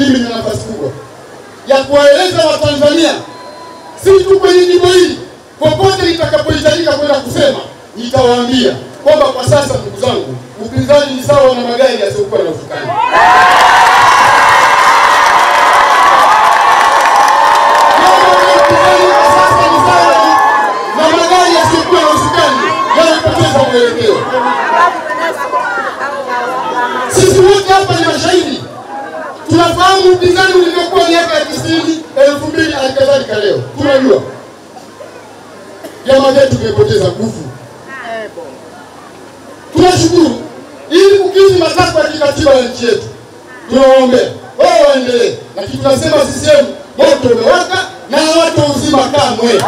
mimi nina nafasi kubwa ya kuwaeleza Watanzania, si tu kwenye jimbo hili, popote nitakapohitajika kwenda kusema, nitawaambia kwamba kwa sasa ndugu zangu, upinzani ni sawa na magari yasiyokuwa na usukani. Na magari yasiyokuwa na usukani yanapoteza mwelekeo. Sisi wote hapa ni mashahidi. Tunafahamu upinzani ulivyokuwa miaka ya 90, 2000 alikadhalika leo. Tunajua vyama vyetu vimepoteza nguvu. Tunashukuru ili kukidhi matakwa ya kikatiba ya nchi yetu. Tunawaombea wao waendelee, lakini tunasema CCM moto umewaka na watu uzima kamwe.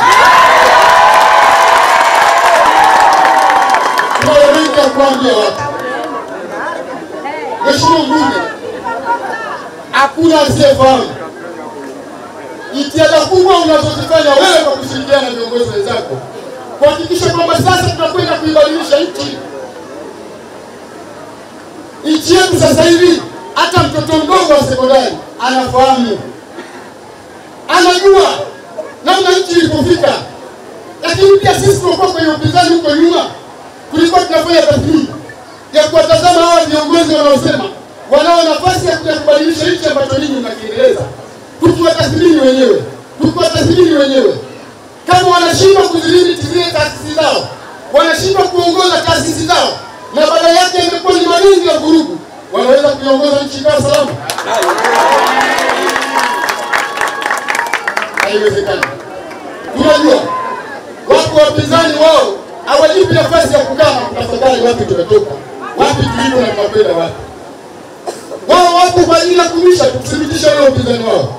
Tunaweza kuambia watu, Mheshimiwa Mbunge, hakuna asiyefahamu jitihada kubwa unazozifanya wewe kwa kushirikiana na viongozi wenzako kuhakikisha kwamba sasa tunakwenda kuibadilisha nchi. Nchi yetu sasa hivi hata mtoto mdogo wa sekondari anafahamu, anajua namna nchi ilipofika. Lakini pia sisi tulikuwa kwenye upinzani huko nyuma, tulikuwa tunafanya tathmini ya kuwatazama hawa viongozi wanaosema wanao nafasi ya kuja kubadilisha nchi ambacho ninyi mnakiendeleza. Tukiwatathmini wenyewe. Kama wanashindwa kudhibiti zile taasisi zao, wanashindwa kuongoza taasisi zao, na badala yake imekuwa ni malinzi ya vurugu, wanaweza kuiongoza nchi kwa salama? Haiwezekani. Tunajua wako wapinzani wao hawajipi nafasi ya kukaa na kutafakari wapi tumetoka, wapi tulipo na tunakwenda wapi. Wao wapo kwa ajili ya kumisha kuthibitisha wao upinzani wao.